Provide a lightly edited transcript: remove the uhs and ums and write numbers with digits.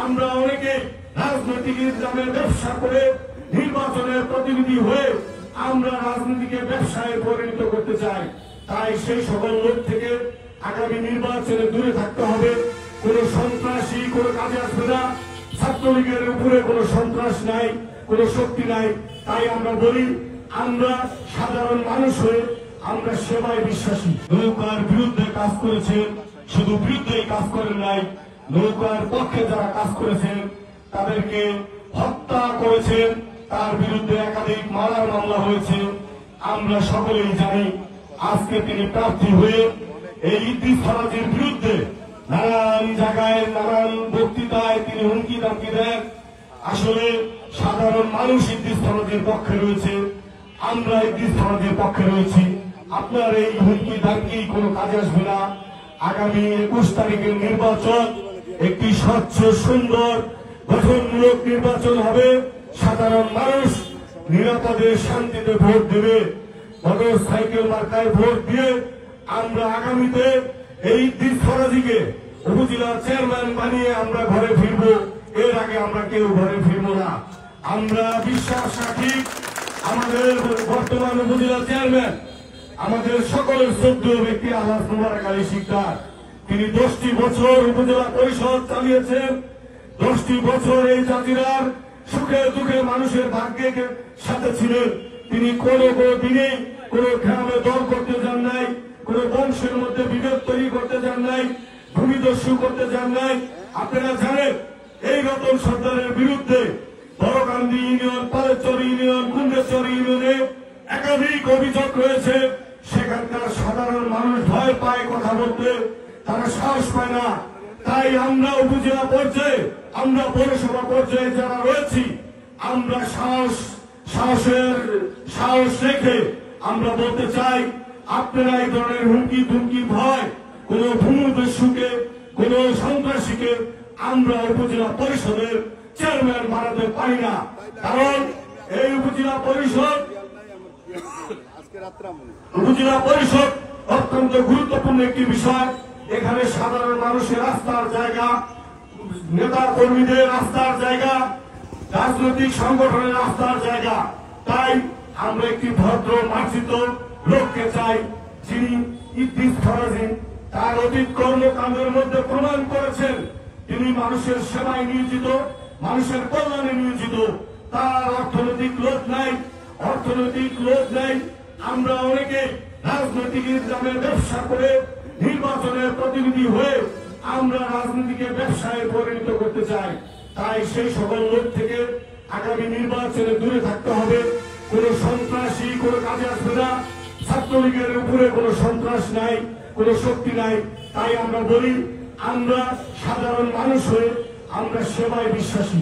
আমরা অনেকে রাজনৈতিক ইসলামের ব্যবসা করে নির্বাচনের প্রতিনিধি হয়ে আমরা রাজনীতিকে ব্যবসায় পরিণত করতে চাই। তাই সেই সকল লোক থেকে আগামী নির্বাচনে দূরে থাকতে হবে। কোন সন্ত্রাসী কোন কাজে আসবে না। ছাত্রলীগের উপরে কোন সন্ত্রাস নাই, কোন শক্তি নাই। তাই আমরা বলি, আমরা সাধারণ মানুষ হয়ে আমরা সেবায় বিশ্বাসী। নৌকার বিরুদ্ধে কাজ করেছেন, শুধু বিরুদ্ধেই কাজ করেন নাই, নৌকার পক্ষে যারা কাজ করেছেন তাদেরকে হত্যা করেছেন, তার বিরুদ্ধে একাধিক মারার মামলা হয়েছে। আমরা সকলেই জানি আজকে তিনি প্রার্থী হয়ে এই ইদ্রিস ফরাজীর বিরুদ্ধে নানান জায়গায় নানান বক্তৃতায় তিনি হুমকি দামকি দেন। আসলে সাধারণ মানুষ ইদ্রিস ফরাজীর পক্ষে রয়েছে, আমরা ইদ্রিস ফরাজীর পক্ষে রয়েছি। আপনার এই হুমকি দামকি কোনো কাজে আসবে না। আগামী 21 তারিখের নির্বাচন একটি স্বচ্ছ সুন্দর গঠনমূলক নির্বাচন হবে। সাধারণ মানুষ নিরাপদে শান্তিতে ভোট দেবে। মোটর সাইকেল মার্কায় ভোট দিয়ে আমরা আগামীতে এই ইদ্রিস ফরাজীকে উপজেলা চেয়ারম্যান বানিয়ে আমরা ঘরে ফিরব। এর আগে আমরা কেউ ঘরে ফিরব না। আমরা বিশ্বাস রাখি আমাদের বর্তমান উপজেলা চেয়ারম্যান আমাদের সকলের শ্রদ্ধেয় ব্যক্তি আলহাজ মোবারক আলী শিকদার। তিনি 10টি বছর উপজেলা পরিষদ চালিয়েছেন। 10টি বছর এই জাতিরার সুখে দুঃখে মানুষের ভাগ্যের সাথে ছিলেন। তিনি কোনো দিনে কোন গ্রামে দল করতে যান নাই, কোন বংশের মধ্যে বিভেদ তৈরি করতে যান নাই, ভূমিদস্যু করতে যান নাই। আপনারা জানেন এই রতন সর্দারের বিরুদ্ধে বড়কান্দি ইউনিয়ন, পালেচর ইউনিয়ন, কুন্ডেশ্বর ইউনিয়নে একাধিক অভিযোগ রয়েছে। সেখানকার সাধারণ মানুষ ভয় পায় কথা বলতে, তারা সাহস পায় না। তাই আমরা উপজেলা পর্যায়ে, আমরা পৌরসভা পর্যায়ে যারা রয়েছি, আমরা সাহস রেখে আমরা বলতে চাই, আপনারা এই ধরনের হুমকি ধুমকি ভয় কোন ভূমিদস্যুকে কোন সন্ত্রাসীকে আমরা উপজেলা পরিষদের চেয়ারম্যান বানাতে পারি না। কারণ এই উপজেলা পরিষদ অত্যন্ত গুরুত্বপূর্ণ একটি বিষয়। এখানে সাধারণ মানুষের রাস্তার জায়গা, নেতা কর্মীদের রাস্তার জায়গা, রাজনৈতিক সংগঠনের রাস্তার জায়গা। তাই আমরা একটি ভদ্র মার্জিত লোককে চাই, যিনি ইদ্রিস ফরাজী তার অতীত কর্মকাণ্ডের মধ্যে প্রমাণ করেছেন তিনি মানুষের সেবায় নিয়োজিত, মানুষের কল্যাণে নিয়োজিত। তার অর্থনৈতিক লোভ নাই। আমরা অনেকে রাজনৈতিক ইসলামের ব্যবসা করে নির্বাচনের প্রতিনিধি হয়ে আমরা রাজনীতিকে ব্যবসায় পরিণত করতে চাই। তাই সেই সকল লোক থেকে আগামী নির্বাচনে দূরে থাকতে হবে। কোন সন্ত্রাসী কোন কাজে আসবে না। ছাত্রলীগের উপরে কোন সন্ত্রাস নাই, কোন শক্তি নাই। তাই আমরা বলি, আমরা সাধারণ মানুষ হয়ে আমরা সেবায় বিশ্বাসী।